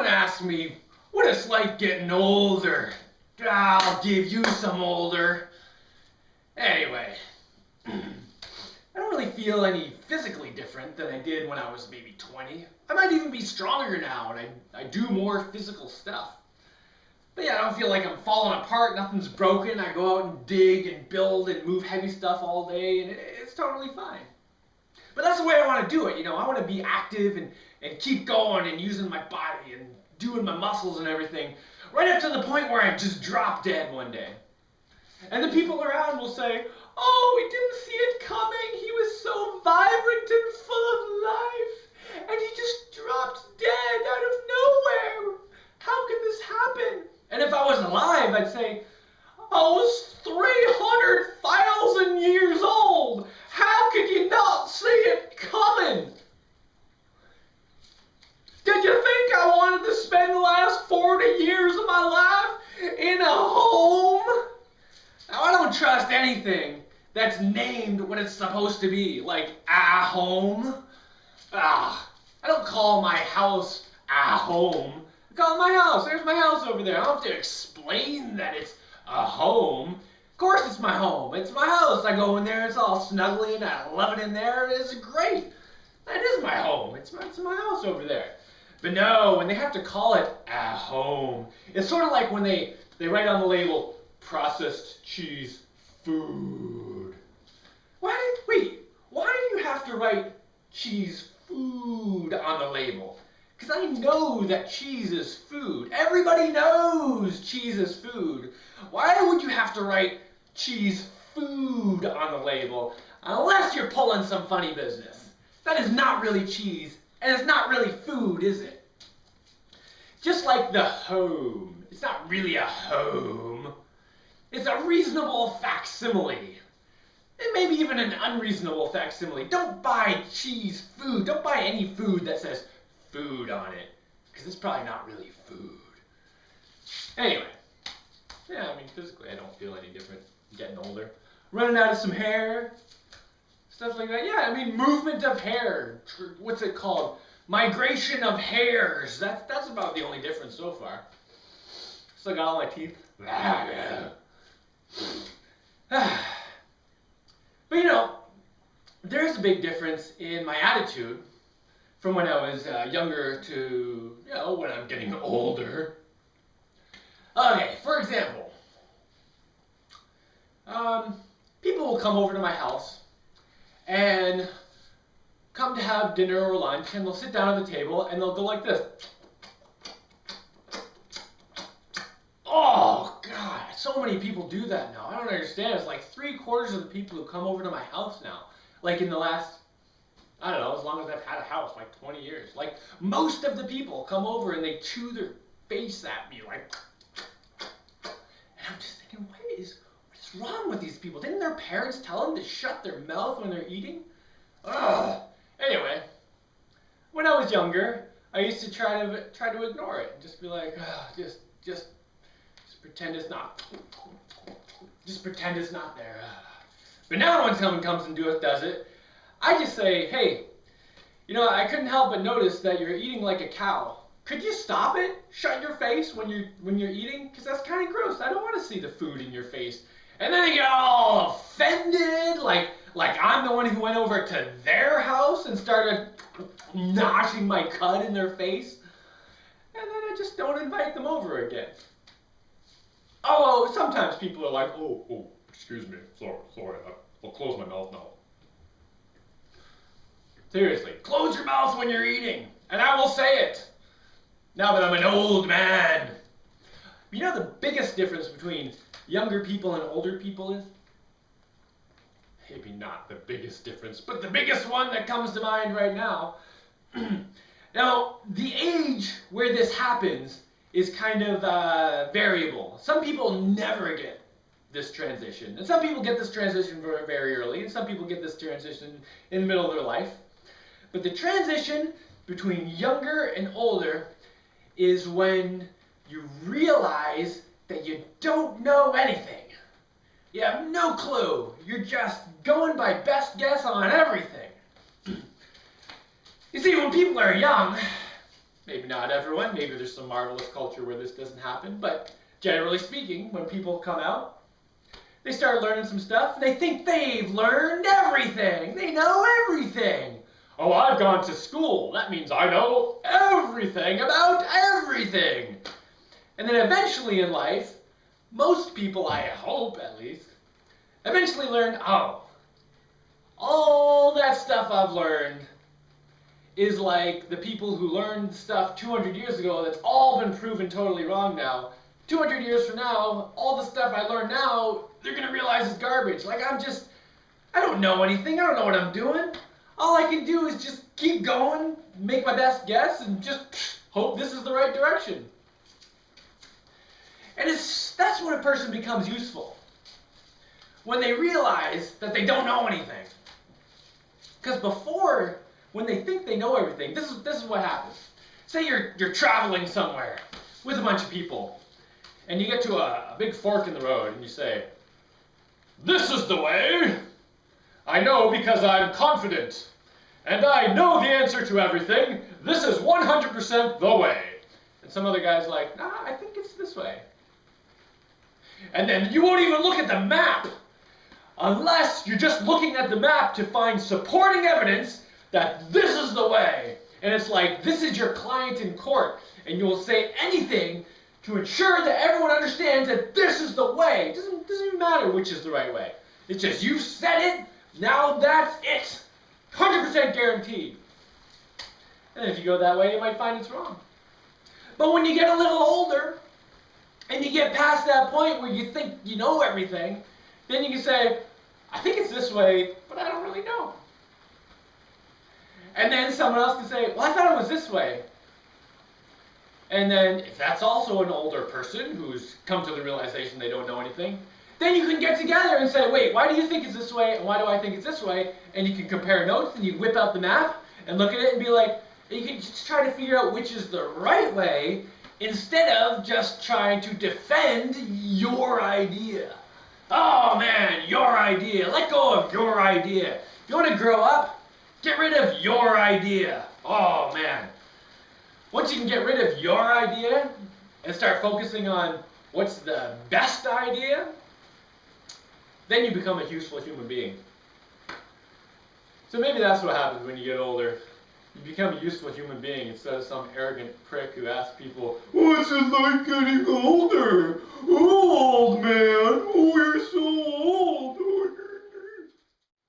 Someone asked me what it's like getting older. I'll give you some older. Anyway, I don't really feel any physically different than I did when I was maybe 20. I might even be stronger now, and I do more physical stuff. But yeah, I don't feel like I'm falling apart, nothing's broken. I go out and dig and build and move heavy stuff all day, and it's totally fine. But that's the way I want to do it, you know. I want to be active and keep going and using my body and doing my muscles and everything, right up to the point where I just drop dead one day. And the people around will say, oh, we didn't see it coming. He was so vibrant and full of life, and he just dropped dead out of nowhere. How can this happen? And if I was alive, I'd say, I was 300,000 years old. How could you not see it coming? Did you think I wanted to spend the last 40 years of my life in a home? Now, I don't trust anything that's named what it's supposed to be, like a home. I don't call my house a home. I call it my house. There's my house over there. I don't have to explain that it's a home. Of course it's my home. It's my house. I go in there, it's all snuggly, and I love it in there. It's great. That is my home. It's my house over there. But no, when they have to call it a home, it's sort of like when they write on the label, processed cheese food. Why do you have to write cheese food on the label? Because I know that cheese is food. Everybody knows cheese is food. Why would you have to write cheese food on the label unless you're pulling some funny business? That is not really cheese, and it's not really food, is it? Just like the home. It's not really a home. It's a reasonable facsimile. And maybe even an unreasonable facsimile. Don't buy cheese food. Don't buy any food that says food on it, because it's probably not really food. Anyway, yeah, I mean, physically I don't feel any different getting older. Running out of some hair, stuff like that. Yeah, I mean, movement of hair. What's it called? Migration of hairs. That's about the only difference so far. Still got all my teeth. But you know, there's a big difference in my attitude from when I was younger to, you know, when I'm getting older. Okay, for example, people will come over to my house and come to have dinner or lunch, and they'll sit down at the table and they'll go like this. Oh, God, so many people do that now. I don't understand. It's like 3/4 of the people who come over to my house now, like in the last, I don't know, as long as I've had a house, like 20 years. Like, most of the people come over and they chew their face at me, like, and I'm just thinking, what's wrong with these people? Didn't their parents tell them to shut their mouth when they're eating? Ugh. Anyway, when I was younger, I used to try to ignore it. Just be like, just pretend it's not. Just pretend it's not there. But now when someone comes and does it, I just say, hey, you know, I couldn't help but notice that you're eating like a cow. Could you stop it? Shut your face when you're eating? Because that's kind of gross. I don't want to see the food in your face. And then they get all offended, like I'm the one who went over to their house and started noshing my cud in their face. And then I just don't invite them over again. Oh, sometimes people are like, oh, excuse me, sorry, I'll close my mouth now. Seriously, close your mouth when you're eating, and I will say it, now that I'm an old man. You know the biggest difference between younger people and older people is? Maybe not the biggest difference, but the biggest one that comes to mind right now. Now, the age where this happens is kind of variable. Some people never get this transition, and some people get this transition very, very early, and some people get this transition in the middle of their life. But the transition between younger and older is when you realize that you don't know anything. You have no clue. You're just going by best guess on everything. You see, when people are young, Maybe not everyone. Maybe there's some marvelous culture where this doesn't happen. But generally speaking, when people come out, they start learning some stuff, and they think they've learned everything. They know everything. Oh, I've gone to school. That means I know everything about everything. And then eventually in life, most people, I hope at least, eventually learn, oh, all that stuff I've learned is like the people who learned stuff 200 years ago that's all been proven totally wrong now. 200 years from now, all the stuff I learned now, they're going to realize is garbage. Like, I don't know anything. I don't know what I'm doing. All I can do is just keep going, make my best guess, and just hope this is the right direction. And that's when a person becomes useful. When they realize that they don't know anything. Because before, when they think they know everything, this is what happens. Say you're traveling somewhere with a bunch of people, and you get to a big fork in the road, and you say, "This is the way. I know because I'm confident. And I know the answer to everything. This is 100% the way." And some other guy's like, "Nah, I think it's this way." And then you won't even look at the map unless you're just looking at the map to find supporting evidence that this is the way. And it's like, this is your client in court, and you will say anything to ensure that everyone understands that this is the way. It doesn't even matter which is the right way. It's just, you've said it, now that's it. 100% guaranteed. And if you go that way, you might find it's wrong. But when you get a little older, and you get past that point where you think you know everything, then you can say, "I think it's this way, but I don't really know." And then someone else can say, "Well, I thought it was this way." And then if that's also an older person who's come to the realization they don't know anything, then you can get together and say, "Wait, why do you think it's this way, and why do I think it's this way?" And you can compare notes, and you whip out the map and look at it and be like, you can just try to figure out which is the right way, instead of just trying to defend your idea. Oh man, your idea. Let go of your idea. You want to grow up? Get rid of your idea. Oh man. Once you can get rid of your idea and start focusing on what's the best idea, then you become a useful human being. So maybe that's what happens when you get older. You become a useful human being instead of some arrogant prick who asks people, "What's it like getting older? Oh, old man, oh, you're so old."